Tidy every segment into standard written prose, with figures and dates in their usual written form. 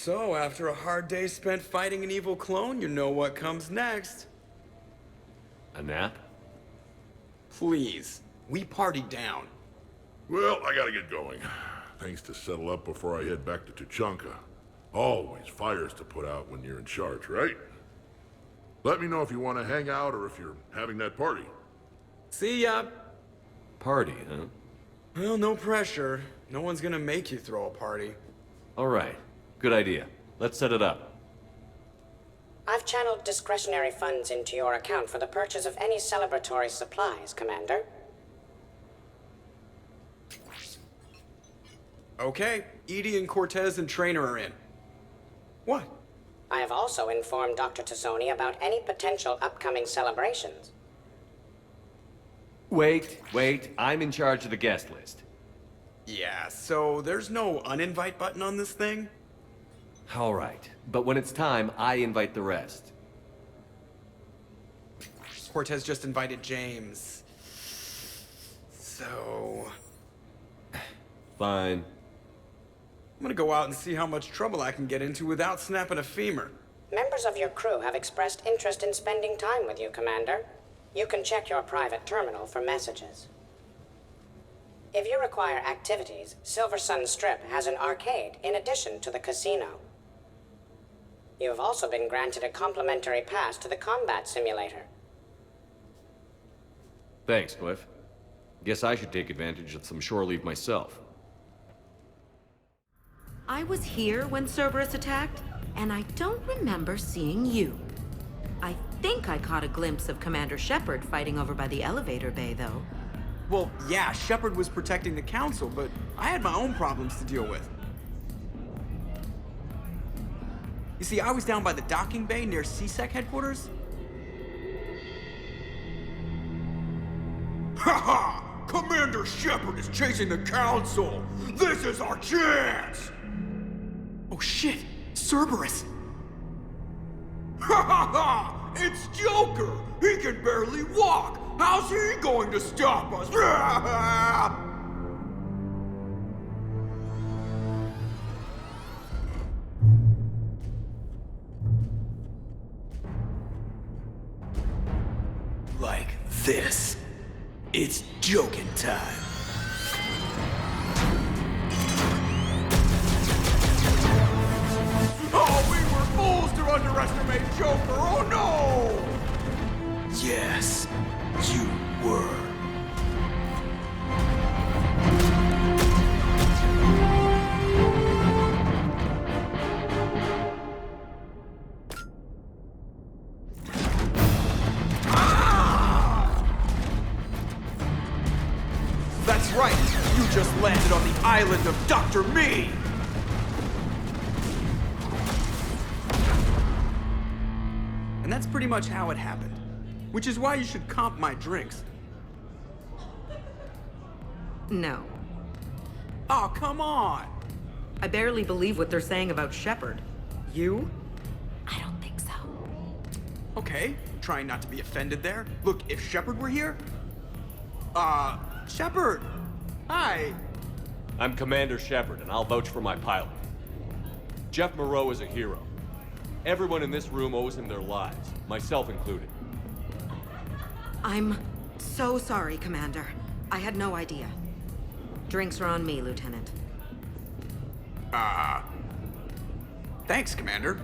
So, after a hard day spent fighting an evil clone, you know what comes next. A nap? Please, we party down. Well, I gotta get going. Things to settle up before I head back to Tuchanka. Always fires to put out when you're in charge, right? Let me know if you want to hang out or if you're having that party. See ya. Party, huh? Well, no pressure. No one's gonna make you throw a party. All right. Good idea. Let's set it up. I've channeled discretionary funds into your account for the purchase of any celebratory supplies, Commander. Okay, Edie and Cortez and Trainer are in. What? I have also informed Dr. Tazzoni about any potential upcoming celebrations. Wait. I'm in charge of the guest list. Yeah, so there's no uninvite button on this thing? All right. But when it's time, I invite the rest. Cortez just invited James. So... Fine. I'm gonna go out and see how much trouble I can get into without snapping a femur. Members of your crew have expressed interest in spending time with you, Commander. You can check your private terminal for messages. If you require activities, Silver Sun Strip has an arcade in addition to the casino. You have also been granted a complimentary pass to the combat simulator. Thanks, Cliff. Guess I should take advantage of some shore leave myself. I was here when Cerberus attacked, and I don't remember seeing you. I think I caught a glimpse of Commander Shepard fighting over by the elevator bay, though. Well, yeah, Shepard was protecting the Council, but I had my own problems to deal with. You see, I was down by the docking bay near CSEC headquarters. Ha! Commander Shepard is chasing the Council! This is our chance! Oh shit! Cerberus! Ha ha ha! It's Joker! He can barely walk! How's he going to stop us? Like this. It's joking time. Oh, we were fools to underestimate Joker! Oh no! Yes, you were. That's right! You just landed on the island of Dr. Me! And that's pretty much how it happened. Which is why you should comp my drinks. No. Oh, come on! I barely believe what they're saying about Shepard. You? I don't think so. Okay, trying not to be offended there. Look, if Shepard were here... Shepard! Hi! I'm Commander Shepard, and I'll vouch for my pilot. Jeff Moreau is a hero. Everyone in this room owes him their lives, myself included. I'm so sorry, Commander. I had no idea. Drinks are on me, Lieutenant. Thanks, Commander.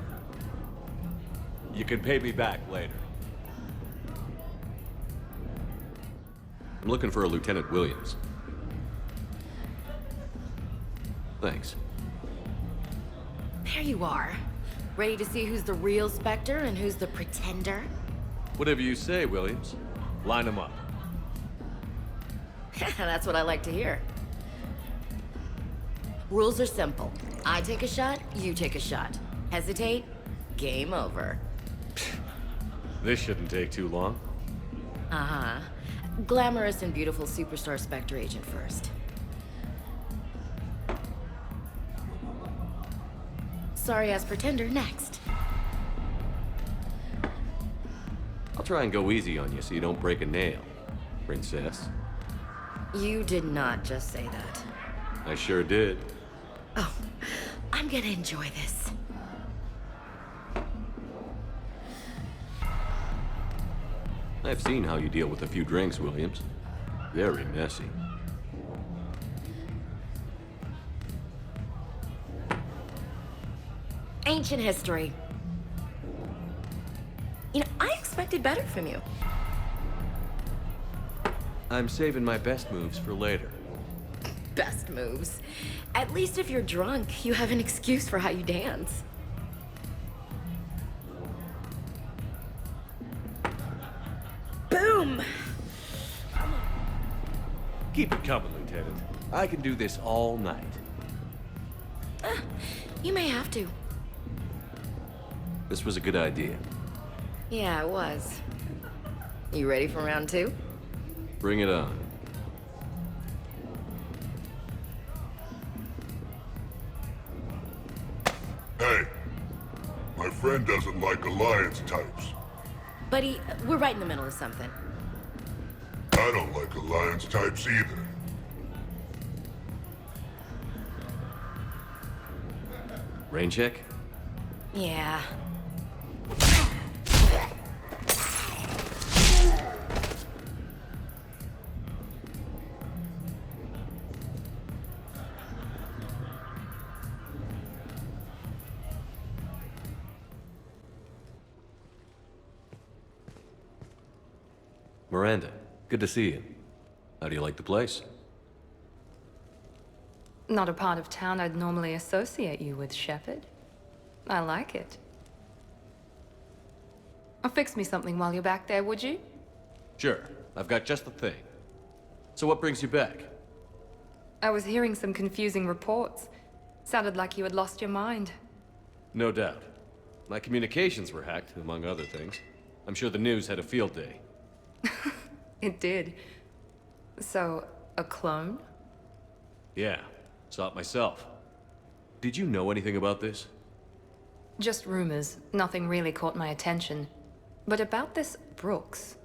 You can pay me back later. I'm looking for a Lieutenant Williams. Thanks. There you are. Ready to see who's the real Spectre and who's the pretender? Whatever you say, Williams. Line them up. That's what I like to hear. Rules are simple. I take a shot, you take a shot. Hesitate, game over. This shouldn't take too long. Uh-huh. Glamorous and beautiful superstar Spectre agent first. Sorry-ass pretender next. I'll try and go easy on you so you don't break a nail, princess. You did not just say that. I sure did. Oh, I'm gonna enjoy this. I've seen how you deal with a few drinks, Williams. Very messy. Ancient history. You know, I expected better from you. I'm saving my best moves for later. Best moves. At least if you're drunk, you have an excuse for how you dance. Boom! Keep it coming, Lieutenant. I can do this all night. You may have to. This was a good idea. Yeah, it was. You ready for round two? Bring it on. Hey, my friend doesn't like alliance types. Buddy, we're right in the middle of something. I don't like alliance types either. Rain check? Yeah. Miranda, good to see you. How do you like the place? Not a part of town I'd normally associate you with, Shepard. I like it. Fix me something while you're back there, would you? Sure, I've got just the thing. So what brings you back? I was hearing some confusing reports. Sounded like you had lost your mind. No doubt. My communications were hacked, among other things. I'm sure the news had a field day. It did. So, a clone? Yeah, saw it myself. Did you know anything about this? Just rumors. Nothing really caught my attention. But about this Brooks.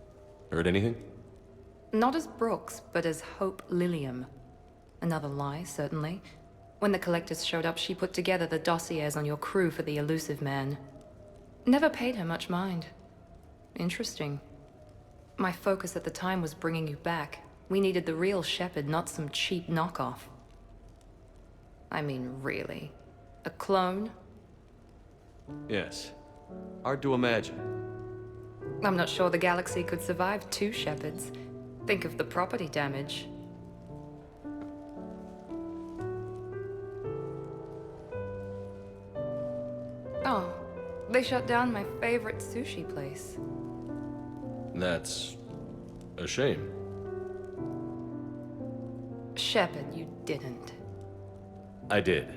Heard anything? Not as Brooks, but as Hope Lilium. Another lie, certainly. When the collectors showed up, she put together the dossiers on your crew for the elusive man. Never paid her much mind. Interesting. My focus at the time was bringing you back. We needed the real Shepard, not some cheap knockoff. I mean, really. A clone? Yes. Hard to imagine. I'm not sure the galaxy could survive two Shepards. Think of the property damage. Oh, they shut down my favorite sushi place. That's a shame. Shepard, you didn't. I did.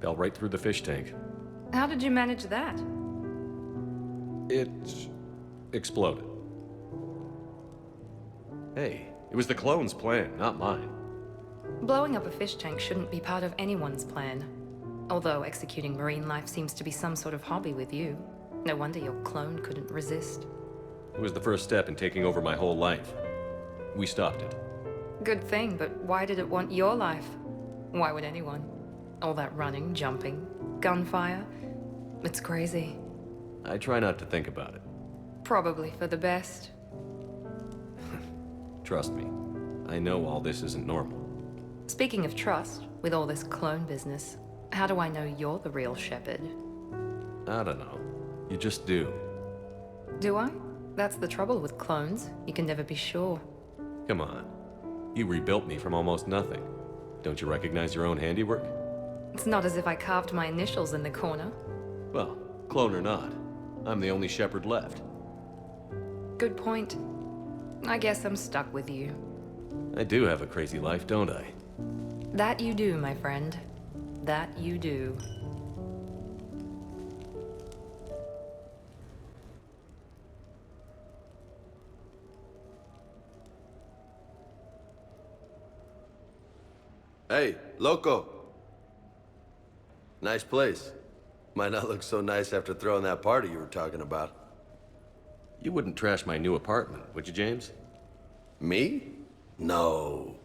Fell right through the fish tank. How did you manage that? It exploded. Hey, it was the clone's plan, not mine. Blowing up a fish tank shouldn't be part of anyone's plan. Although executing marine life seems to be some sort of hobby with you. No wonder your clone couldn't resist. It was the first step in taking over my whole life. We stopped it. Good thing, but why did it want your life? Why would anyone? All that running, jumping, gunfire. It's crazy. I try not to think about it. Probably for the best. Trust me, I know all this isn't normal. Speaking of trust, with all this clone business, how do I know you're the real Shepard? I don't know. You just do. Do I? That's the trouble with clones. You can never be sure. Come on. You rebuilt me from almost nothing. Don't you recognize your own handiwork? It's not as if I carved my initials in the corner. Well, clone or not, I'm the only Shepherd left. Good point. I guess I'm stuck with you. I do have a crazy life, don't I? That you do, my friend. That you do. Hey, loco. Nice place. Might not look so nice after throwing that party you were talking about. You wouldn't trash my new apartment, would you, James? Me? No.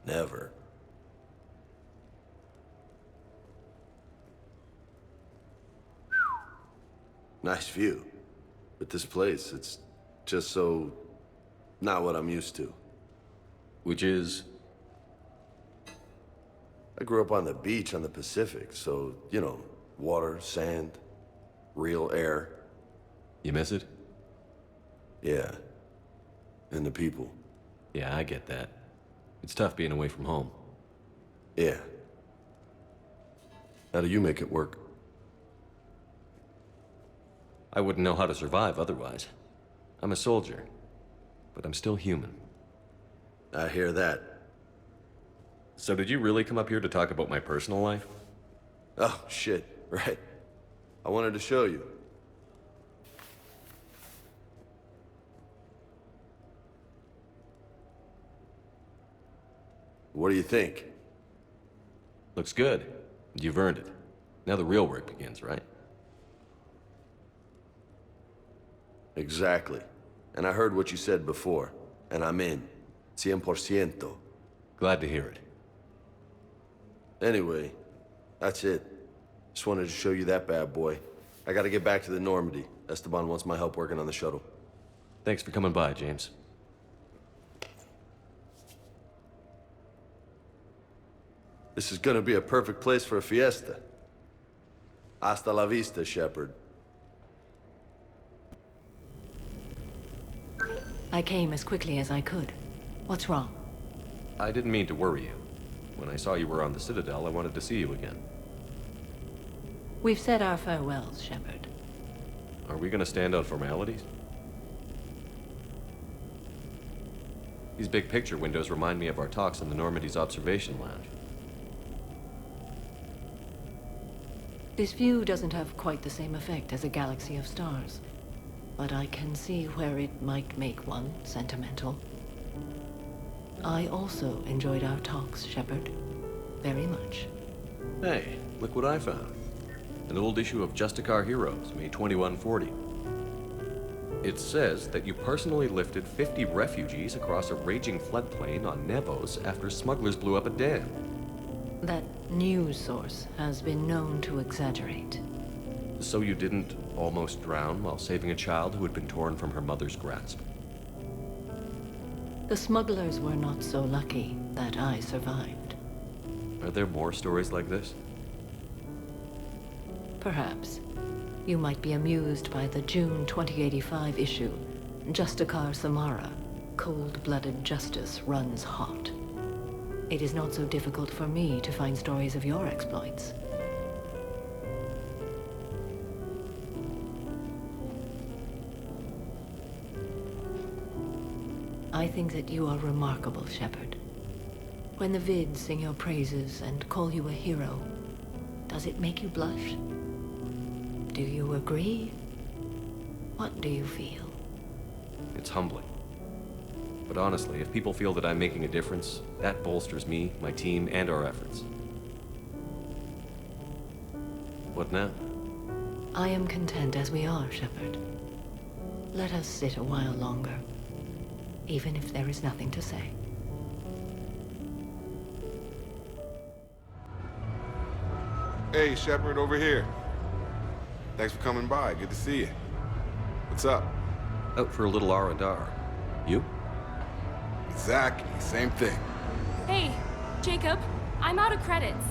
Never. Nice view. But this place, it's Just so... not what I'm used to. Which is... I grew up on the beach on the Pacific, so, you know, water, sand, real air. You miss it? Yeah. And the people. Yeah, I get that. It's tough being away from home. Yeah. How do you make it work? I wouldn't know how to survive otherwise. I'm a soldier, but I'm still human. I hear that. So did you really come up here to talk about my personal life? Oh, shit. Right. I wanted to show you. What do you think? Looks good. You've earned it. Now the real work begins, right? Exactly. And I heard what you said before, and I'm in. 100%. Glad to hear it. Anyway, that's it. Just wanted to show you that bad boy. I gotta get back to the Normandy. Esteban wants my help working on the shuttle. Thanks for coming by, James. This is gonna be a perfect place for a fiesta. Hasta la vista, Shepard. I came as quickly as I could. What's wrong? I didn't mean to worry you. When I saw you were on the Citadel, I wanted to see you again. We've said our farewells, Shepard. Are we gonna stand on formalities? These big picture windows remind me of our talks in the Normandy's observation lounge. This view doesn't have quite the same effect as a galaxy of stars, but I can see where it might make one sentimental. I also enjoyed our talks, Shepard. Very much. Hey, look what I found. An old issue of Justicar Heroes, May 2140. It says that you personally lifted 50 refugees across a raging floodplain on Nevos after smugglers blew up a dam. That news source has been known to exaggerate. So you didn't almost drown while saving a child who had been torn from her mother's grasp? The smugglers were not so lucky that I survived. Are there more stories like this? Perhaps. You might be amused by the June 2085 issue, Justicar Samara, Cold-Blooded Justice Runs Hot. It is not so difficult for me to find stories of your exploits. I think that you are remarkable, Shepard. When the vids sing your praises and call you a hero, does it make you blush? Do you agree? What do you feel? It's humbling. But honestly, if people feel that I'm making a difference, that bolsters me, my team, and our efforts. What now? I am content as we are, Shepard. Let us sit a while longer, even if there is nothing to say. Hey, Shepard, over here. Thanks for coming by. Good to see you. What's up? Out for a little R&R. You? Exactly. Same thing. Hey, Jacob, I'm out of credits.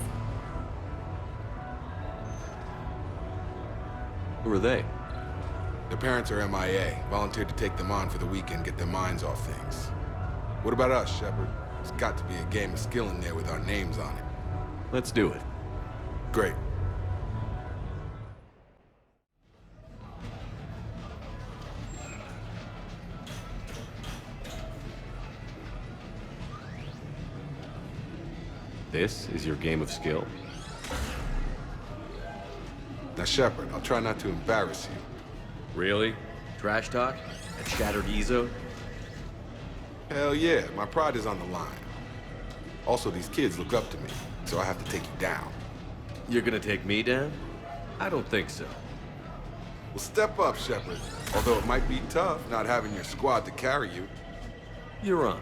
Who are they? Their parents are MIA. Volunteered to take them on for the weekend, get their minds off things. What about us, Shepard? There's got to be a game of skill in there with our names on it. Let's do it. Great. This is your game of skill? Now, Shepard, I'll try not to embarrass you. Really? Trash talk? At Shattered Ezo? Hell yeah, my pride is on the line. Also, these kids look up to me, so I have to take you down. You're gonna take me down? I don't think so. Well, step up, Shepard. Although it might be tough not having your squad to carry you. You're on.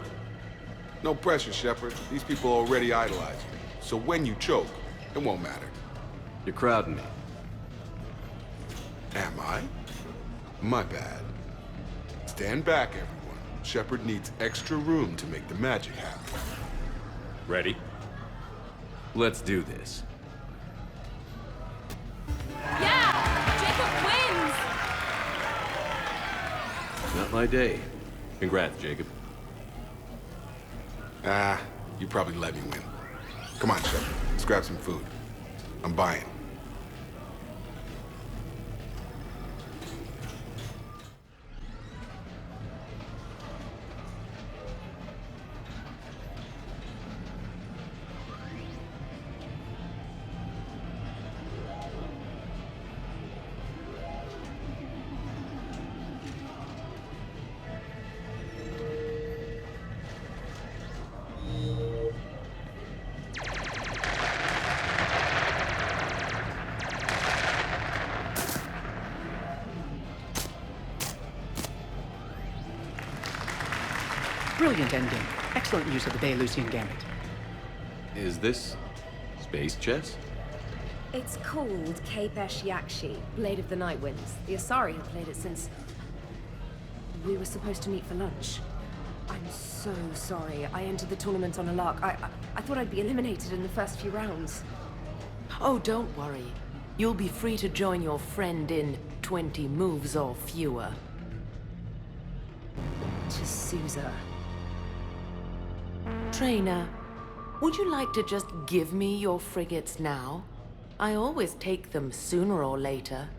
No pressure, Shepard. These people already idolize you. So when you choke, it won't matter. You're crowding me. Am I? My bad. Stand back, everyone. Shepard needs extra room to make the magic happen. Ready? Let's do this. Yeah! Jacob wins! Not my day. Congrats, Jacob. Ah, you probably let me win. Come on, Shepard. Let's grab some food. I'm buying. Brilliant ending. Excellent use of the Belarusian gambit. Is this space chess? It's called Kapesh Yakshi, Blade of the Night Winds. The Asari have played it since... we were supposed to meet for lunch. I'm so sorry. I entered the tournament on a lark. I thought I'd be eliminated in the first few rounds. Oh, don't worry. You'll be free to join your friend in 20 moves or fewer. To Sousa. Trainer, would you like to just give me your frigates now? I always take them sooner or later.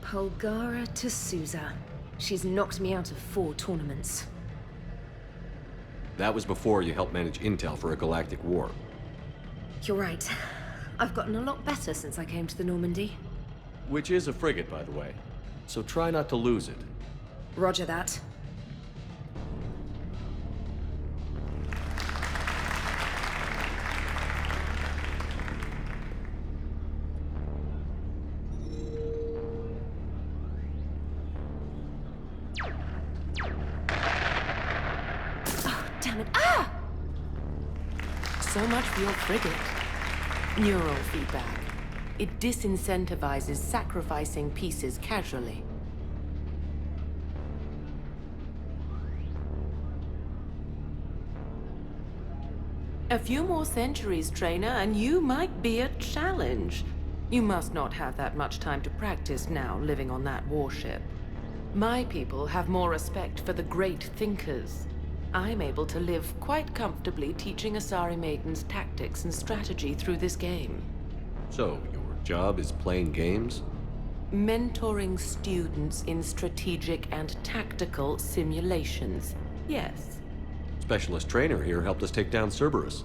Polgara to Sousa. She's knocked me out of 4 tournaments. That was before you helped manage intel for a galactic war. You're right. I've gotten a lot better since I came to the Normandy. Which is a frigate, by the way. So try not to lose it. Roger that. So much for your frigate. Neural feedback. It disincentivizes sacrificing pieces casually. A few more centuries, Trainer, and you might be a challenge. You must not have that much time to practice now, living on that warship. My people have more respect for the great thinkers. I'm able to live quite comfortably teaching Asari maidens tactics and strategy through this game. So, your job is playing games? Mentoring students in strategic and tactical simulations. Yes. Specialist trainer here helped us take down Cerberus.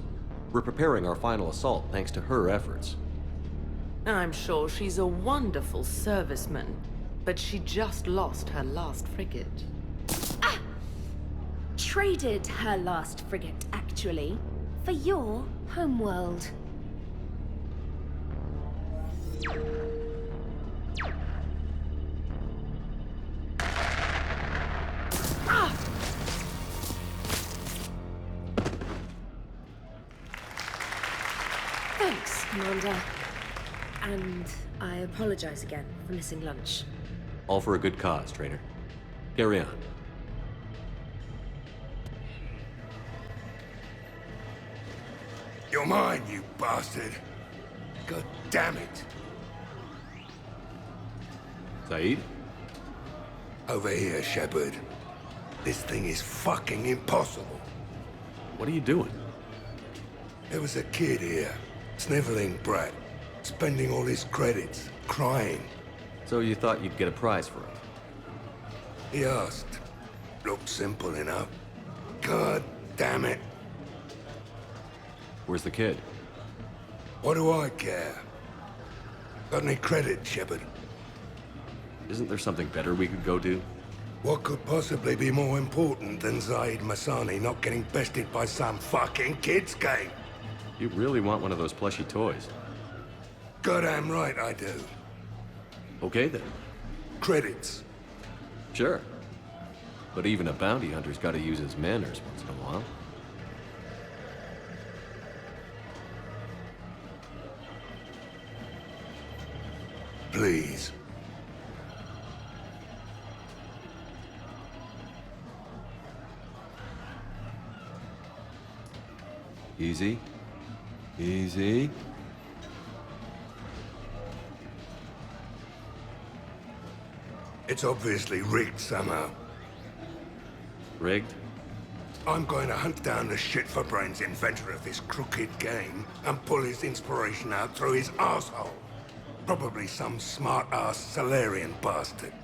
We're preparing our final assault thanks to her efforts. I'm sure she's a wonderful serviceman, but she just lost her last frigate. Traded her last frigate, actually, for your homeworld. Thanks, Commander. And I apologize again for missing lunch. All for a good cause, trainer. Carry on. You're mine, you bastard. God damn it. Saeed? Over here, Shepard. This thing is fucking impossible. What are you doing? There was a kid here, sniveling brat, spending all his credits, crying. So you thought you'd get a prize for it? He asked. Looked simple enough. God damn it. Where's the kid? What do I care? Got any credit, Shepard? Isn't there something better we could go do? What could possibly be more important than Zaid Masani not getting bested by some fucking kid's game? You really want one of those plushy toys? Goddamn right I do. Okay then. Credits. Sure. But even a bounty hunter's gotta use his manners once in a while. Please. Easy. Easy. It's obviously rigged somehow. Rigged? I'm going to hunt down the shit-for-brains inventor of this crooked game and pull his inspiration out through his asshole. Probably some smart-ass Salarian bastard.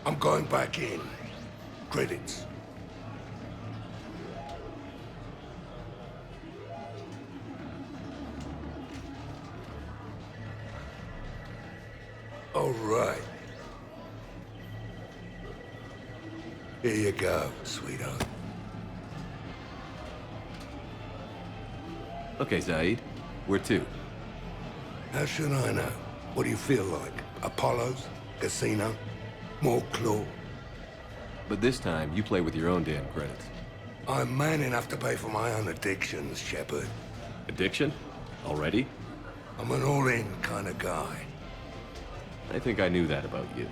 I'm going back in. Credits. All right. Here you go, sweetheart. Okay, Zaid. Where to? How should I know? What do you feel like? Apollo's? Casino? More claw? But this time, you play with your own damn credits. I'm man enough to pay for my own addictions, Shepard. Addiction? Already? I'm an all-in kind of guy. I think I knew that about you.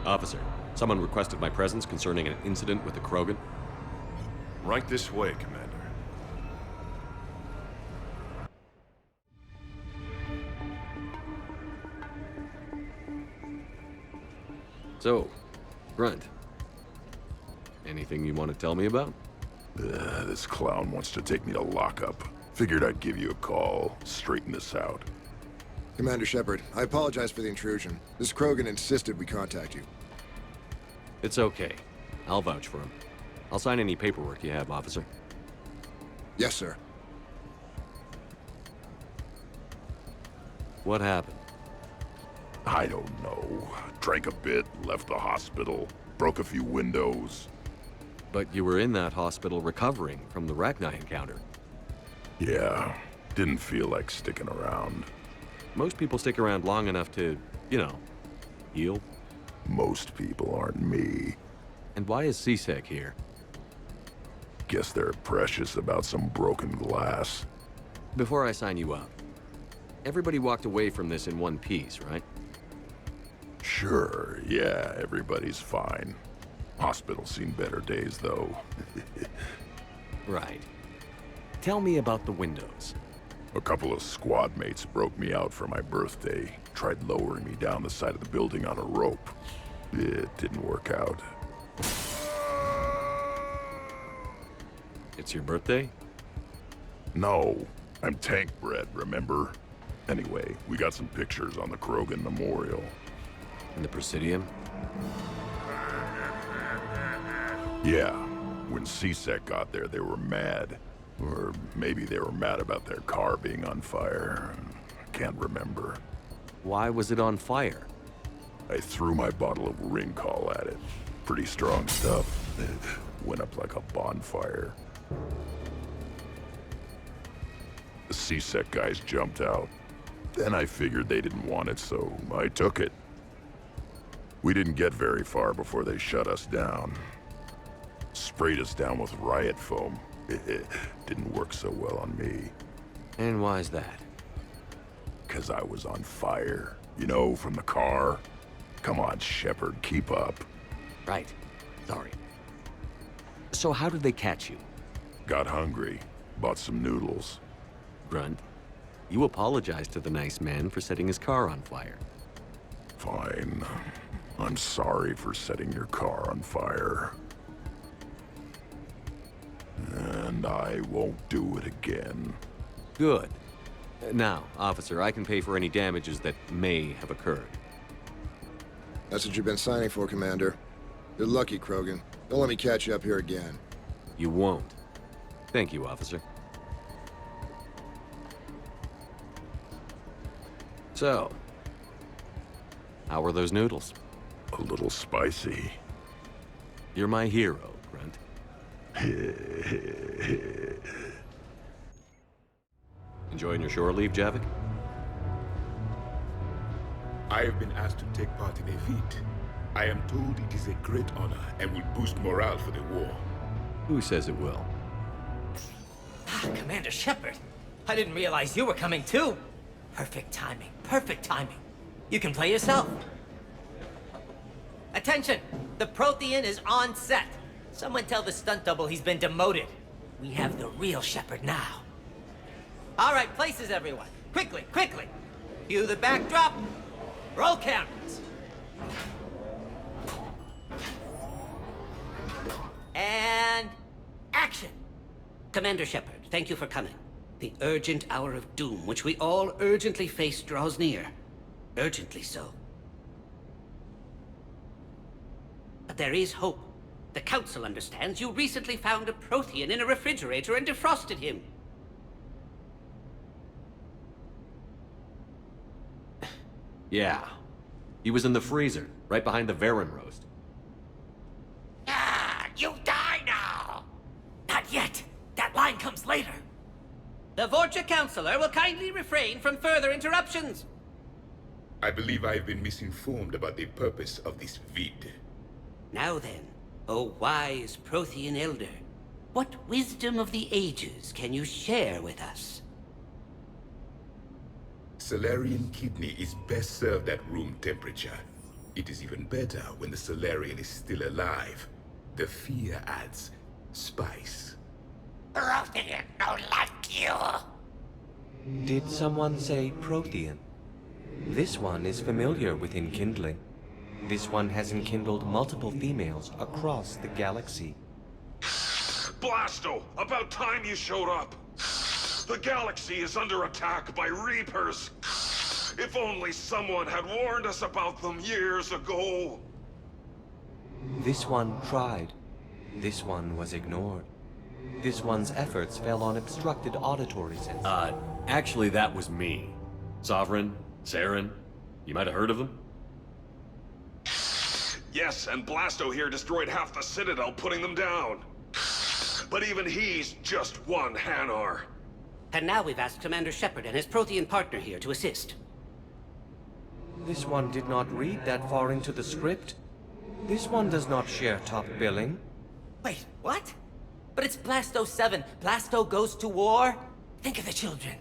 Officer, someone requested my presence concerning an incident with the Krogan. Right this way, Commander. So, Grunt, anything you want to tell me about? This clown wants to take me to lockup. Figured I'd give you a call, straighten this out. Commander Shepard, I apologize for the intrusion. This Krogan insisted we contact you. It's okay. I'll vouch for him. I'll sign any paperwork you have, officer. Yes, sir. What happened? I don't know. Drank a bit, left the hospital, broke a few windows. But you were in that hospital recovering from the Rachni encounter. Yeah, didn't feel like sticking around. Most people stick around long enough to, you know, heal. Most people aren't me. And why is CSEC here? Guess they're precious about some broken glass. Before I sign you up, everybody walked away from this in one piece, right? Sure, yeah, everybody's fine. Hospital's seen better days, though. Right. Tell me about the windows. A couple of squad mates broke me out for my birthday. Tried lowering me down the side of the building on a rope. It didn't work out. It's your birthday? No, I'm tank bred, remember? Anyway, we got some pictures on the Krogan Memorial. And the Presidium? Yeah, when CSEC got there, they were mad. Or maybe they were mad about their car being on fire. Can't remember. Why was it on fire? I threw my bottle of Ringcall at it. Pretty strong stuff. It went up like a bonfire. The CSEC guys jumped out. Then I figured they didn't want it, so I took it. We didn't get very far before they shut us down. Sprayed us down with riot foam. It didn't work so well on me. And why's that? 'Cause I was on fire. You know, from the car. Come on, Shepard, keep up. Right. Sorry. So how did they catch you? Got hungry. Bought some noodles. Grunt, you apologized to the nice man for setting his car on fire. Fine. I'm sorry for setting your car on fire. And I won't do it again. Good. Now, officer, I can pay for any damages that may have occurred. That's what you've been signing for, Commander. You're lucky, Krogan. Don't let me catch you up here again. You won't. Thank you, officer. So, how were those noodles? A little spicy. You're my hero, Grunt. Enjoying your shore leave, Javik? I have been asked to take part in a feat. I am told it is a great honor and will boost morale for the war. Who says it will? Commander Shepard, I didn't realize you were coming too. Perfect timing, perfect timing. You can play yourself. Attention! The Prothean is on set. Someone tell the stunt double he's been demoted. We have the real Shepard now. All right, places, everyone. Quickly, quickly. Cue the backdrop. Roll cameras. And action. Commander Shepard, thank you for coming. The urgent hour of doom, which we all urgently face, draws near. Urgently so. But there is hope. The Council understands you recently found a Prothean in a refrigerator and defrosted him. Yeah. He was in the freezer, right behind the Varen roast. Ah, you die now! Not yet. That line comes later. The Vorcha Counselor will kindly refrain from further interruptions. I believe I've been misinformed about the purpose of this vid. Now then, O wise Prothean Elder, what wisdom of the ages can you share with us? Salarian kidney is best served at room temperature. It is even better when the Salarian is still alive. The fear adds spice. Prothean don't like you. Did someone say Prothean? This one is familiar with enkindling. This one has enkindled multiple females across the galaxy. Blasto! About time you showed up! The galaxy is under attack by Reapers! If only someone had warned us about them years ago! This one tried. This one was ignored. This one's efforts fell on obstructed auditory senses. Actually that was me. Sovereign, Saren, you might have heard of them? Yes, and Blasto here destroyed half the Citadel, putting them down. But even he's just one Hanar. And now we've asked Commander Shepard and his Prothean partner here to assist. This one did not read that far into the script. This one does not share top billing. Wait, what? But it's Blasto 7. Blasto goes to war? Think of the children.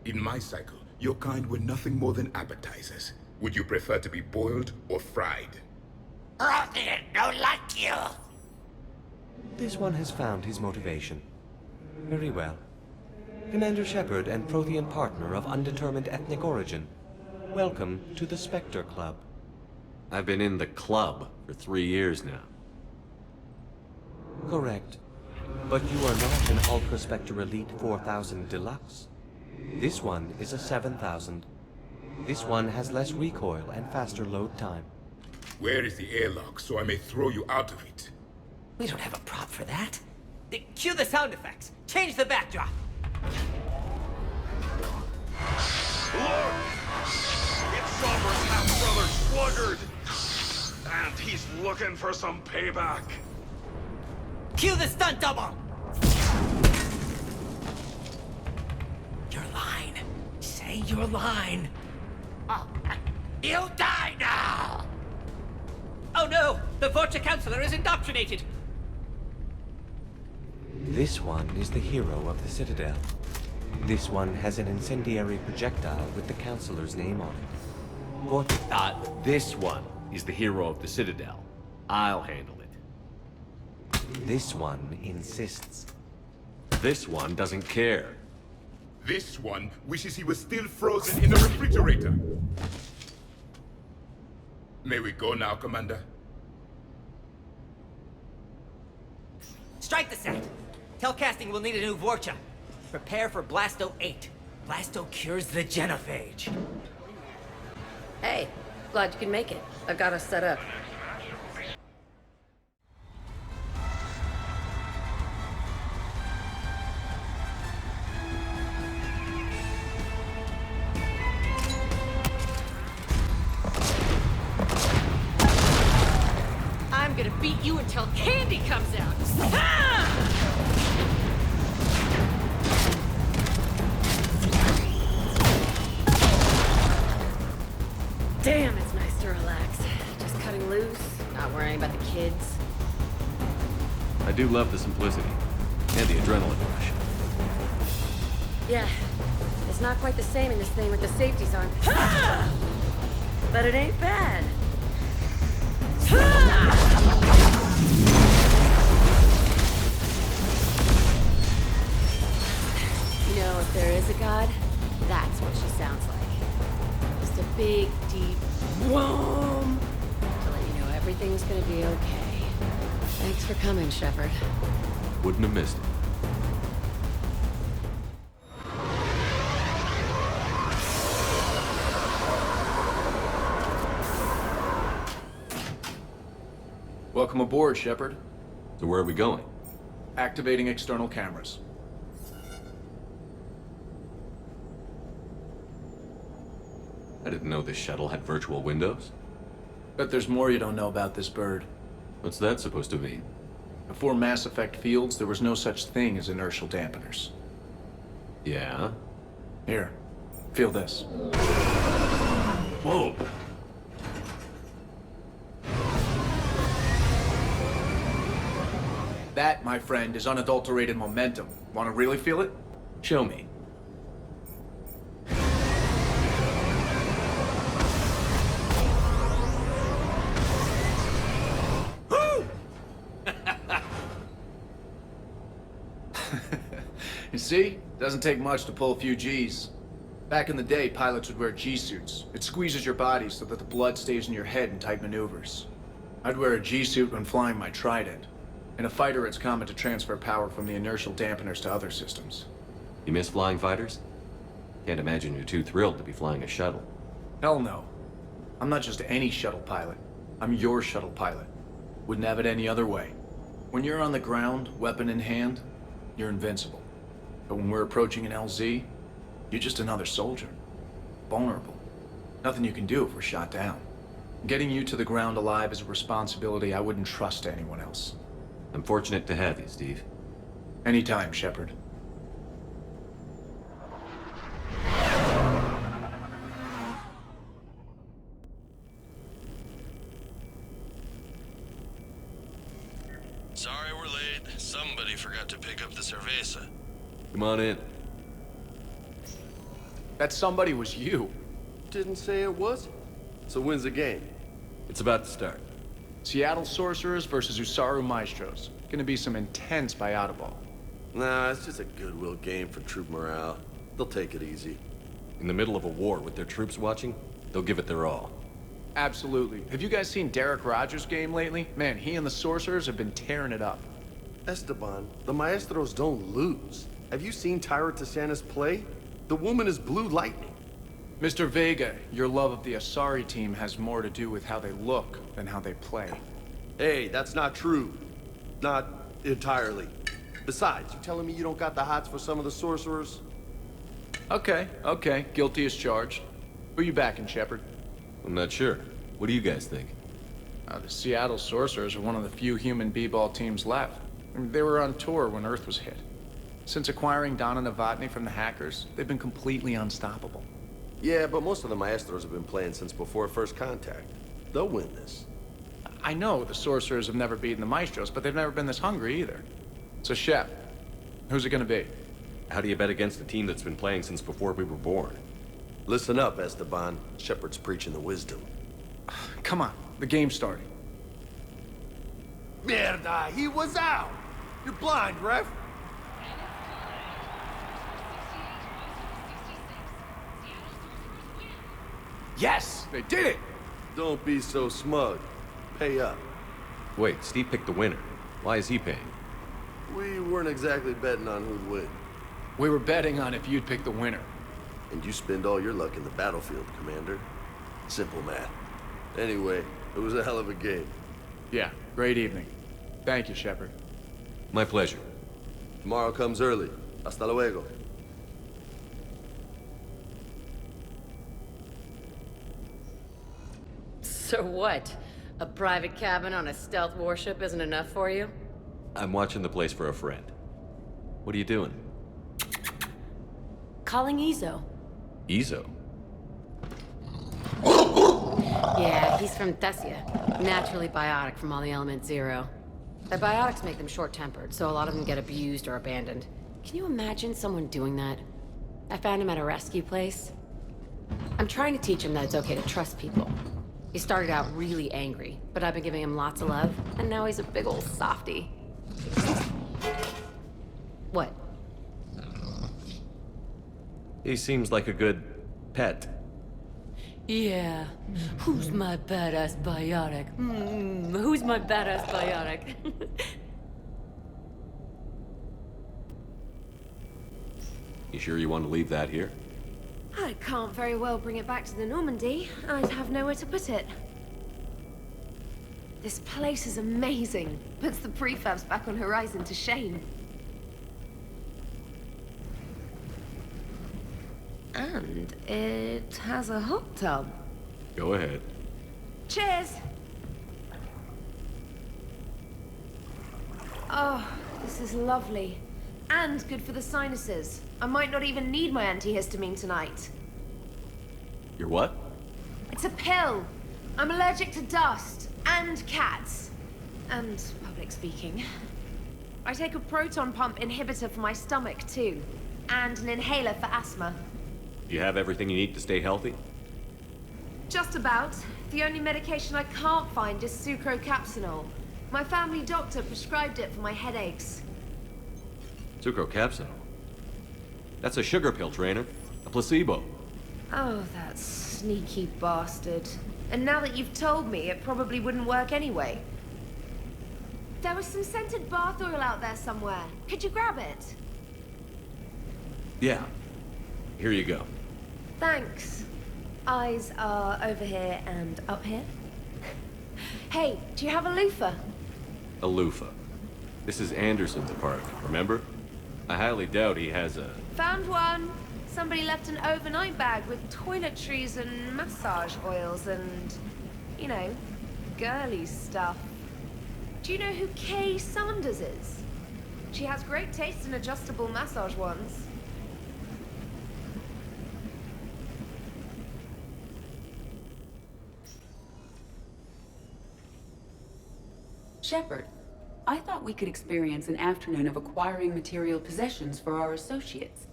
In my cycle, your kind were nothing more than appetizers. Would you prefer to be boiled or fried? Prothean don't like you. This one has found his motivation. Very well. Commander Shepard and Prothean partner of undetermined ethnic origin, welcome to the Spectre Club. I've been in the club for 3 years now. Correct. But you are not an Ultra Spectre Elite 4000 Deluxe. This one is a 7000. This one has less recoil and faster load time. Where is the airlock so I may throw you out of it? We don't have a prop for that. Cue the sound effects. Change the backdrop. Look! It's Sovereign's half-brother Sluggard! And he's looking for some payback. Cue the stunt double! Your line. Say your line. Oh, you die now! Oh no! The Vorcha Counselor is indoctrinated! This one is the hero of the Citadel. This one has an incendiary projectile with the Counselor's name on it. What? This one is the hero of the Citadel. I'll handle it. This one insists. This one doesn't care. This one wishes he was still frozen in the refrigerator. May we go now, Commander? Strike the set. Tell casting we'll need a new Vorcha. Prepare for Blasto 8. Blasto cures the genophage. Hey, glad you can make it. I've got us set up. I'm gonna beat you until candy comes out. Ah! Damn, it's nice to relax. Just cutting loose, not worrying about the kids. I do love the simplicity and the adrenaline rush. Yeah, it's not quite the same in this thing with the safeties on. But it ain't bad. You know, if there is a god, that's what she sounds like. Just a big, deep whoom to let you know everything's gonna be okay. Thanks for coming, Shepard. Wouldn't have missed it. Welcome aboard, Shepard. So where are we going? Activating external cameras. I didn't know this shuttle had virtual windows. Bet there's more you don't know about this bird. What's that supposed to mean? Before Mass Effect fields, there was no such thing as inertial dampeners. Yeah? Here, feel this. Whoa! That, my friend, is unadulterated momentum. Want to really feel it? Show me. You see? Doesn't take much to pull a few Gs. Back in the day, pilots would wear G-suits. It squeezes your body so that the blood stays in your head in tight maneuvers. I'd wear a G-suit when flying my Trident. In a fighter, it's common to transfer power from the inertial dampeners to other systems. You miss flying fighters? Can't imagine you're too thrilled to be flying a shuttle. Hell no. I'm not just any shuttle pilot. I'm your shuttle pilot. Wouldn't have it any other way. When you're on the ground, weapon in hand, you're invincible. But when we're approaching an LZ, you're just another soldier. Vulnerable. Nothing you can do if we're shot down. Getting you to the ground alive is a responsibility I wouldn't trust to anyone else. I'm fortunate to have you, Steve. Anytime, Shepard. Sorry we're late. Somebody forgot to pick up the cerveza. Come on in. That somebody was you. Didn't say it was. So when's the game? It's about to start. Seattle Sorcerers versus Usaru Maestros. Gonna be some intense ball. Nah, it's just a goodwill game for troop morale. They'll take it easy. In the middle of a war with their troops watching, they'll give it their all. Absolutely. Have you guys seen Derek Rogers' game lately? Man, he and the Sorcerers have been tearing it up. Esteban, the Maestros don't lose. Have you seen Tyra Tiziana's play? The woman is blue lightning. Mr. Vega, your love of the Asari team has more to do with how they look than how they play. Hey, that's not true. Not entirely. Besides, you telling me you don't got the hots for some of the sorcerers? Okay. Guilty as charged. Who you backing, Shepard? I'm not sure. What do you guys think? The Seattle Sorcerers are one of the few human b-ball teams left. They were on tour when Earth was hit. Since acquiring Donna Novotny from the hackers, they've been completely unstoppable. Yeah, but most of the Maestros have been playing since before first contact. They'll win this. I know the Sorcerers have never beaten the Maestros, but they've never been this hungry either. So, Shep, who's it gonna be? How do you bet against a team that's been playing since before we were born? Listen up, Esteban. Shepard's preaching the wisdom. Come on, the game's starting. Mierda, he was out! You're blind, ref! Yes! They did it! Don't be so smug. Pay up. Wait, Steve picked the winner. Why is he paying? We weren't exactly betting on who'd win. We were betting on if you'd pick the winner. And you spend all your luck in the battlefield, Commander. Simple math. Anyway, it was a hell of a game. Yeah, great evening. Thank you, Shepard. My pleasure. Tomorrow comes early. Hasta luego. So what? A private cabin on a stealth warship isn't enough for you? I'm watching the place for a friend. What are you doing? Calling Izo. Izo? Yeah, he's from Thessia. Naturally biotic from all the Element Zero. The biotics make them short-tempered, so a lot of them get abused or abandoned. Can you imagine someone doing that? I found him at a rescue place. I'm trying to teach him that it's okay to trust people. He started out really angry, but I've been giving him lots of love, and now he's a big old softy. What? He seems like a good pet. Yeah. Who's my badass biotic? Who's my badass biotic? You sure you want to leave that here? I can't very well bring it back to the Normandy. I'd have nowhere to put it. This place is amazing. Puts the prefabs back on Horizon to shame. And it has a hot tub. Go ahead. Cheers! Oh, this is lovely. And good for the sinuses. I might not even need my antihistamine tonight. Your what? It's a pill. I'm allergic to dust and cats. And public speaking. I take a proton pump inhibitor for my stomach too. And an inhaler for asthma. You have everything you need to stay healthy? Just about. The only medication I can't find is sucrocapsinol. My family doctor prescribed it for my headaches. Sucrocapsinol? That's a sugar pill, Trainer. A placebo. Oh, that sneaky bastard. And now that you've told me, it probably wouldn't work anyway. There was some scented bath oil out there somewhere. Could you grab it? Yeah. Here you go. Thanks. Eyes are over here and up here. Hey, do you have a loofah? A loofah. This is Anderson's apartment, remember? I highly doubt he has a... Found one. Somebody left an overnight bag with toiletries and massage oils and, you know, girly stuff. Do you know who Kay Sanders is? She has great taste in adjustable massage ones. Shepard, I thought we could experience an afternoon of acquiring material possessions for our associates.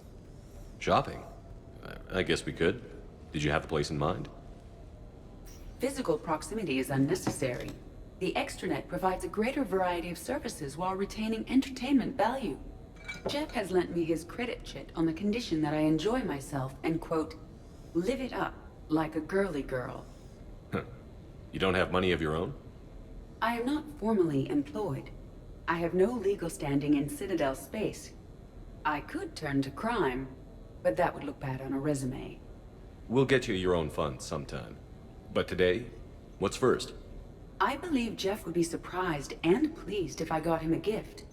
Shopping? I guess we could. Did you have a place in mind? Physical proximity is unnecessary. The extranet provides a greater variety of services while retaining entertainment value. Jeff has lent me his credit chit on the condition that I enjoy myself and, quote, live it up like a girly girl. You don't have money of your own? I am not formally employed. I have no legal standing in Citadel space. I could turn to crime, but that would look bad on a resume. We'll get you your own funds sometime. But today, what's first? I believe Jeff would be surprised and pleased if I got him a gift.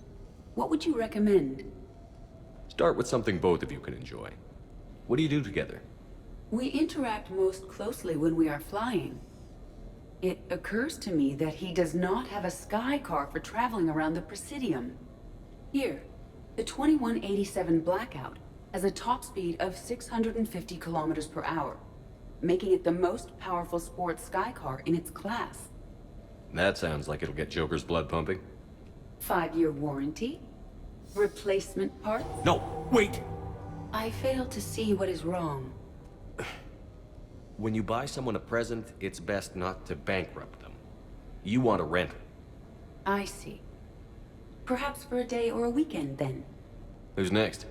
What would you recommend? Start with something both of you can enjoy. What do you do together? We interact most closely when we are flying. It occurs to me that he does not have a sky car for traveling around the Presidium. Here, the 2187 Blackout has a top speed of 650 kilometers per hour, making it the most powerful sports sky car in its class. That sounds like it'll get Joker's blood pumping. 5-year warranty? Replacement parts? No, wait! I fail to see what is wrong. When you buy someone a present, it's best not to bankrupt them. You want to rent it. I see. Perhaps for a day or a weekend, then. Who's next?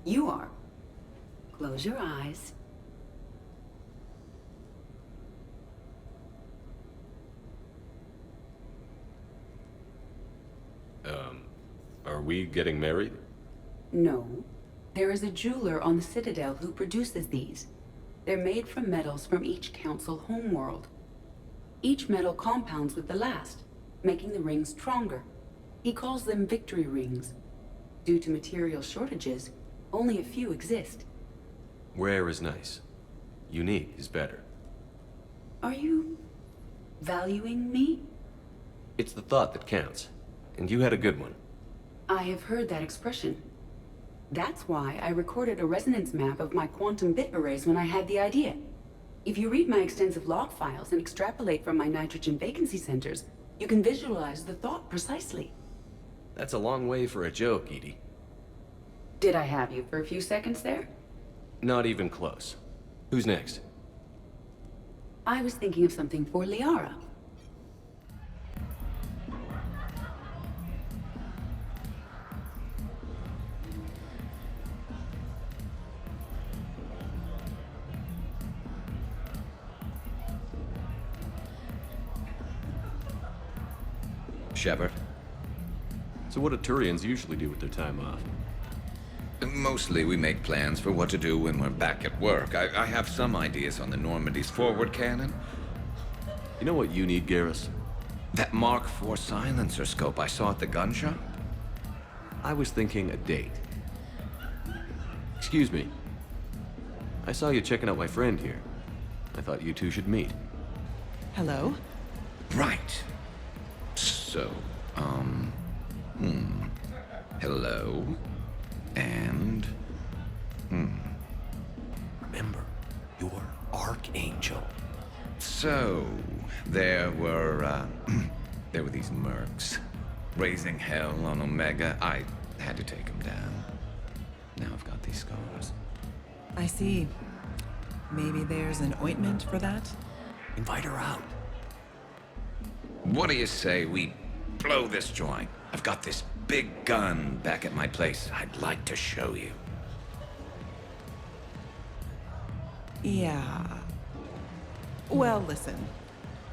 You are. Close your eyes. Are we getting married? No. There is a jeweler on the Citadel who produces these. They're made from metals from each council homeworld. Each metal compounds with the last, making the rings stronger. He calls them victory rings. Due to material shortages, only a few exist. Rare is nice. Unique is better. Are you valuing me? It's the thought that counts. And you had a good one. I have heard that expression. That's why I recorded a resonance map of my quantum bit arrays when I had the idea. If you read my extensive log files and extrapolate from my nitrogen vacancy centers, you can visualize the thought precisely. That's a long way for a joke, Edie. Did I have you for a few seconds there? Not even close. Who's next? I was thinking of something for Liara. Shepard. So what do Turians usually do with their time off? Mostly we make plans for what to do when we're back at work. I have some ideas on the Normandy's forward cannon. You know what you need, Garrus? That Mark IV silencer scope I saw at the gun shop? I was thinking a date. Excuse me. I saw you checking out my friend here. I thought you two should meet. Hello? Right. So, hello. And, Remember, you're Archangel. So, there were these mercs. Raising hell on Omega. I had to take them down. Now I've got these scars. I see. Maybe there's an ointment for that? Invite her out. What do you say we blow this joint? I've got this big gun back at my place I'd like to show you. Yeah. Well, listen.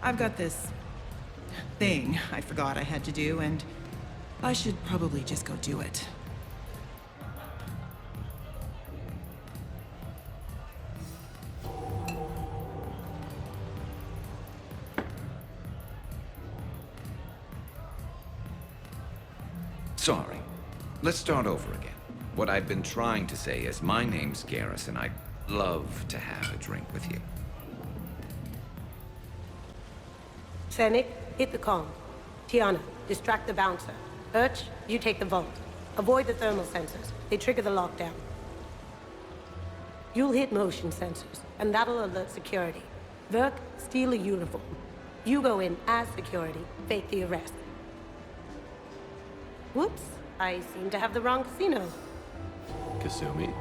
I've got this thing I forgot I had to do, and I should probably just go do it. Sorry. Let's start over again. What I've been trying to say is my name's Garrus, and I'd love to have a drink with you. Fennec, hit the com. Tiana, distract the bouncer. Urch, you take the vault. Avoid the thermal sensors. They trigger the lockdown. You'll hit motion sensors, and that'll alert security. Verk, steal a uniform. You go in as security, fake the arrest. Whoops, I seem to have the wrong casino. Kasumi?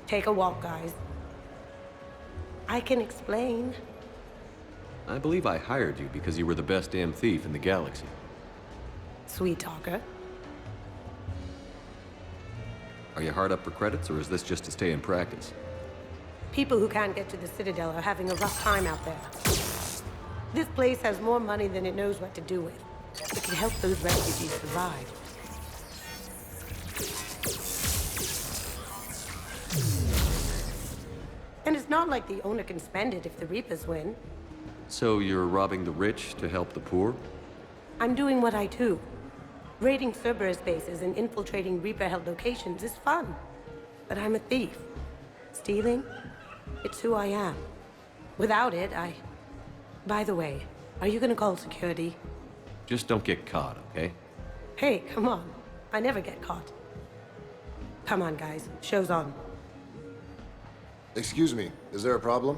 Take a walk, guys. I can explain. I believe I hired you because you were the best damn thief in the galaxy. Sweet talker. Are you hard up for credits, or is this just to stay in practice? People who can't get to the Citadel are having a rough time out there. This place has more money than it knows what to do with. It can help those refugees survive. And it's not like the owner can spend it if the Reapers win. So you're robbing the rich to help the poor? I'm doing what I do. Raiding Cerberus bases and infiltrating Reaper-held locations is fun. But I'm a thief. Stealing? It's who I am. Without it, By the way, are you gonna call security? Just don't get caught, okay? Hey, come on. I never get caught. Come on, guys. Show's on. Excuse me, is there a problem?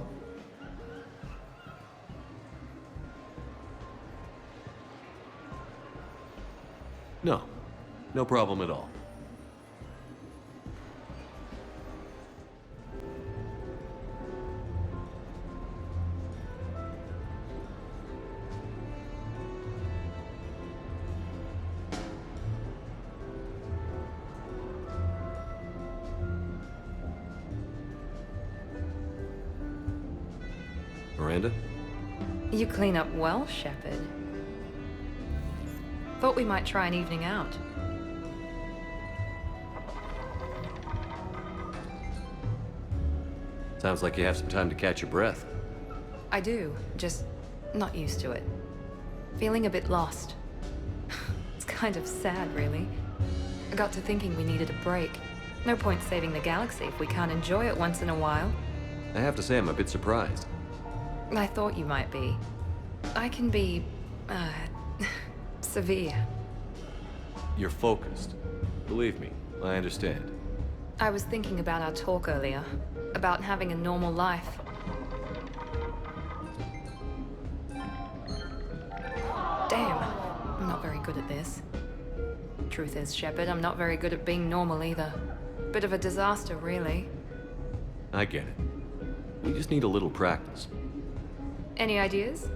No. No problem at all. Miranda? You clean up well, Shepard. Thought we might try an evening out. Sounds like you have some time to catch your breath. I do, just not used to it. Feeling a bit lost. It's kind of sad, really. I got to thinking we needed a break. No point saving the galaxy if we can't enjoy it once in a while. I have to say I'm a bit surprised. I thought you might be. I can be, severe. You're focused. Believe me, I understand. I was thinking about our talk earlier, about having a normal life. Damn, I'm not very good at this. Truth is, Shepard, I'm not very good at being normal either. Bit of a disaster, really. I get it. We just need a little practice. Any ideas?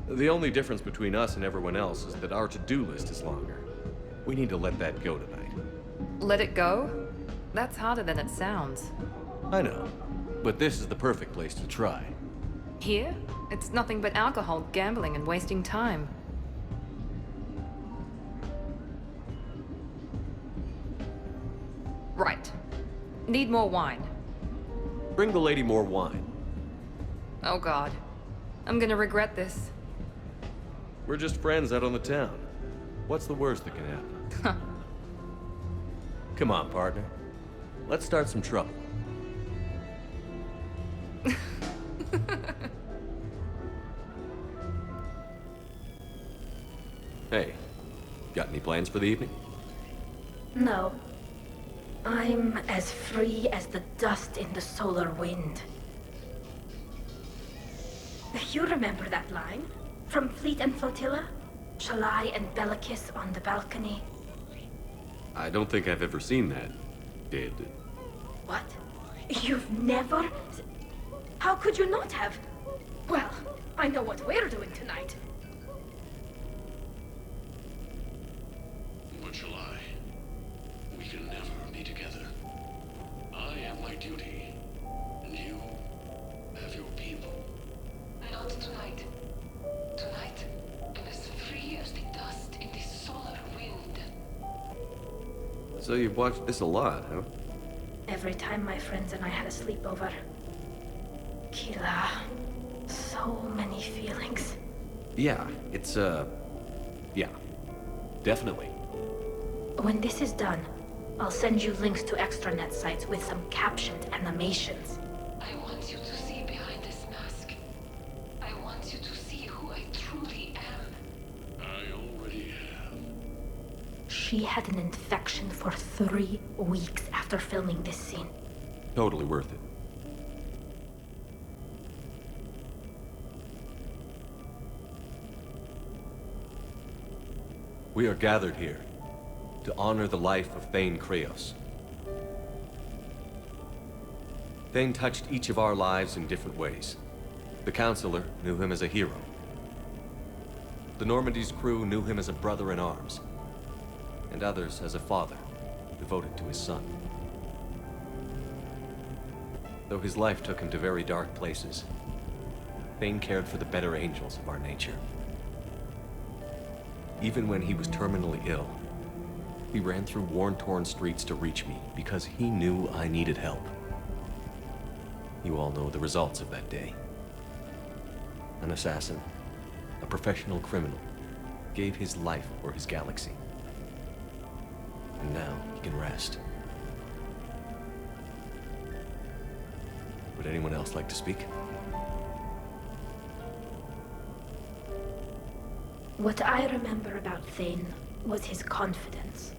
The only difference between us and everyone else is that our to-do list is longer. We need to let that go tonight. Let it go? That's harder than it sounds. I know, but this is the perfect place to try. Here? It's nothing but alcohol, gambling, and wasting time. Right. Need more wine. Bring the lady more wine. Oh god. I'm gonna regret this. We're just friends out on the town. What's the worst that can happen? Come on, partner. Let's start some trouble. Hey, got any plans for the evening? No. I'm as free as the dust in the solar wind. You remember that line? From Fleet and Flotilla? Shalai and Bellicus on the balcony. I don't think I've ever seen that. Did... What? You've never... How could you not have? Well, I know what we're doing tonight. What shall I? We can never be together. I have my duty, and you have your people. Not tonight. Tonight, I'm as free as the dust in the solar wind. So you've watched this a lot, huh? Every time my friends and I had a sleepover. Kila. So many feelings. Yeah, it's, yeah. Definitely. When this is done, I'll send you links to extranet sites with some captioned animations. I want you to see behind this mask. I want you to see who I truly am. I already have. She had an infection for 3 weeks after filming this scene. Totally worth it. We are gathered here to honor the life of Thane Kreos. Thane touched each of our lives in different ways. The Counselor knew him as a hero. The Normandy's crew knew him as a brother in arms, and others as a father devoted to his son. Though his life took him to very dark places, Thane cared for the better angels of our nature. Even when he was terminally ill, he ran through worn-torn streets to reach me because he knew I needed help. You all know the results of that day. An assassin, a professional criminal, gave his life for his galaxy. And now he can rest. Would anyone else like to speak? What I remember about Thane was his confidence.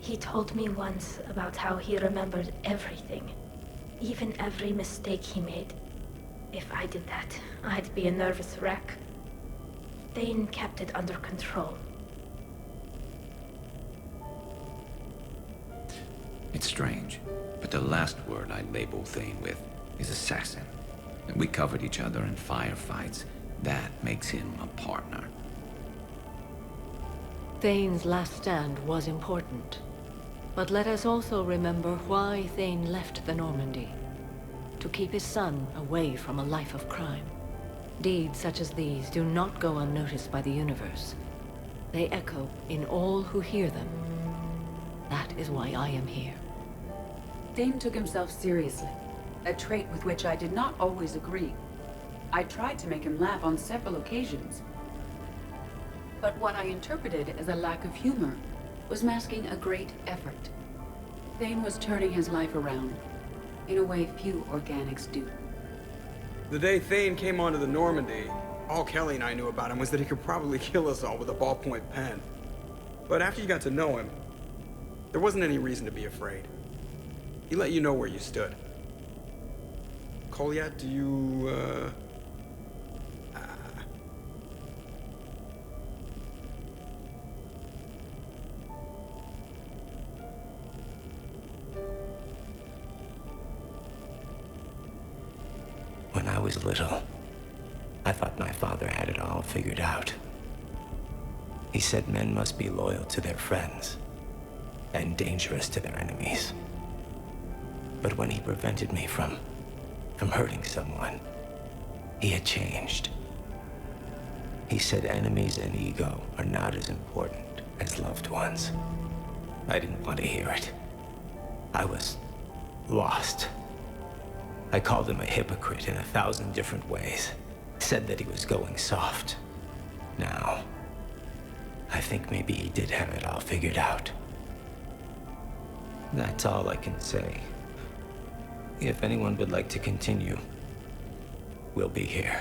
He told me once about how he remembered everything, even every mistake he made. If I did that, I'd be a nervous wreck. Thane kept it under control. It's strange, but the last word I label Thane with is assassin. And we covered each other in firefights. That makes him a partner. Thane's last stand was important. But let us also remember why Thane left the Normandy. To keep his son away from a life of crime. Deeds such as these do not go unnoticed by the universe. They echo in all who hear them. That is why I am here. Thane took himself seriously, a trait with which I did not always agree. I tried to make him laugh on several occasions. But what I interpreted as a lack of humor was masking a great effort. Thane was turning his life around, in a way few organics do. The day Thane came onto the Normandy, all Kelly and I knew about him was that he could probably kill us all with a ballpoint pen. But after you got to know him, there wasn't any reason to be afraid. He let you know where you stood. Kolyat, do you, was little, I thought my father had it all figured out. He said men must be loyal to their friends and dangerous to their enemies. But when he prevented me from hurting someone, he had changed. He said enemies and ego are not as important as loved ones. I didn't want to hear it. I was lost. I called him a hypocrite in 1,000 different ways. Said that he was going soft. Now, I think maybe he did have it all figured out. That's all I can say. If anyone would like to continue, we'll be here.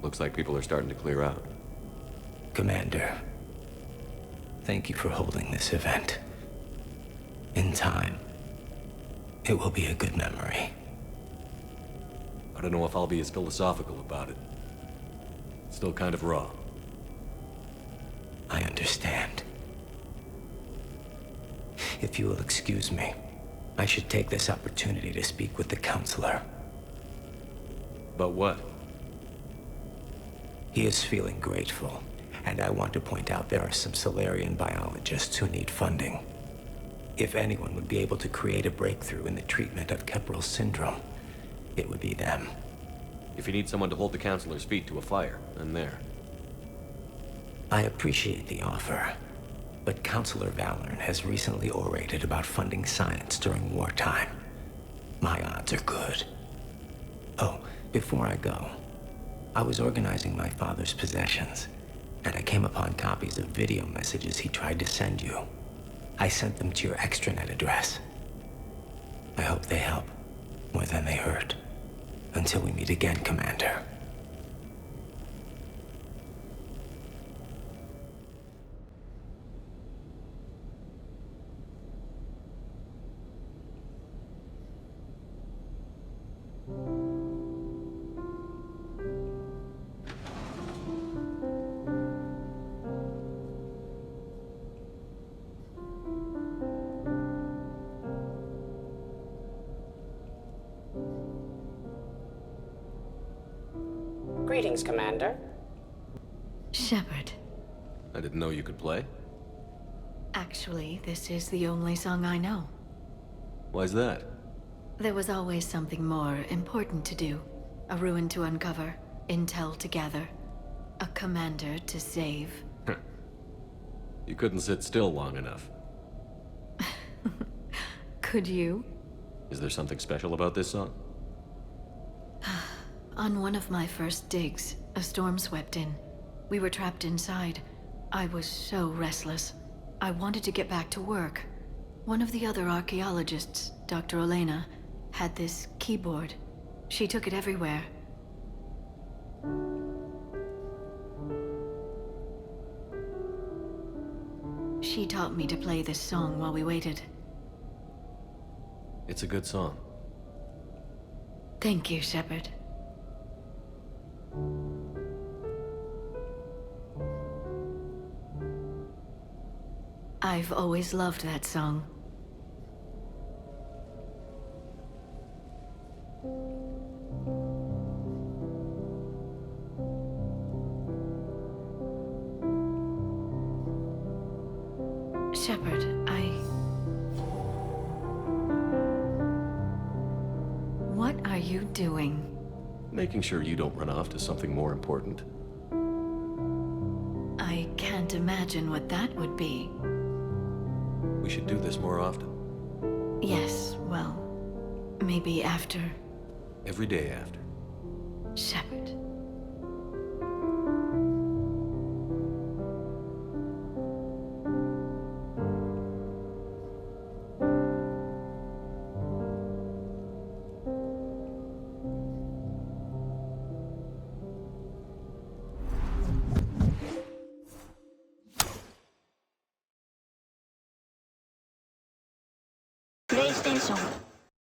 Looks like people are starting to clear out. Commander, thank you for holding this event. In time, it will be a good memory. I don't know if I'll be as philosophical about it. It's still kind of raw. I understand. If you will excuse me, I should take this opportunity to speak with the counselor. About what? He is feeling grateful, and I want to point out there are some Solarian biologists who need funding. If anyone would be able to create a breakthrough in the treatment of Keppel's syndrome, it would be them. If you need someone to hold the counselor's feet to a fire, I'm there. I appreciate the offer, but Counselor Valorn has recently orated about funding science during wartime. My odds are good. Oh, before I go, I was organizing my father's possessions, and I came upon copies of video messages he tried to send you. I sent them to your extranet address. I hope they help more than they hurt. Until we meet again, Commander. Greetings, Commander. Shepard. I didn't know you could play. Actually, this is the only song I know. Why's that? There was always something more important to do. A ruin to uncover, intel to gather, a commander to save. You couldn't sit still long enough. Could you? Is there something special about this song? On one of my first digs, a storm swept in. We were trapped inside. I was so restless. I wanted to get back to work. One of the other archaeologists, Dr. Elena, had this keyboard. She took it everywhere. She taught me to play this song while we waited. It's a good song. Thank you, Shepard. I've always loved that song. Shepard, What are you doing? Making sure you don't run off to something more important. I can't imagine what that would be. We should do this more often. Yes, well, maybe after. Every day after. Shepard. PlayStation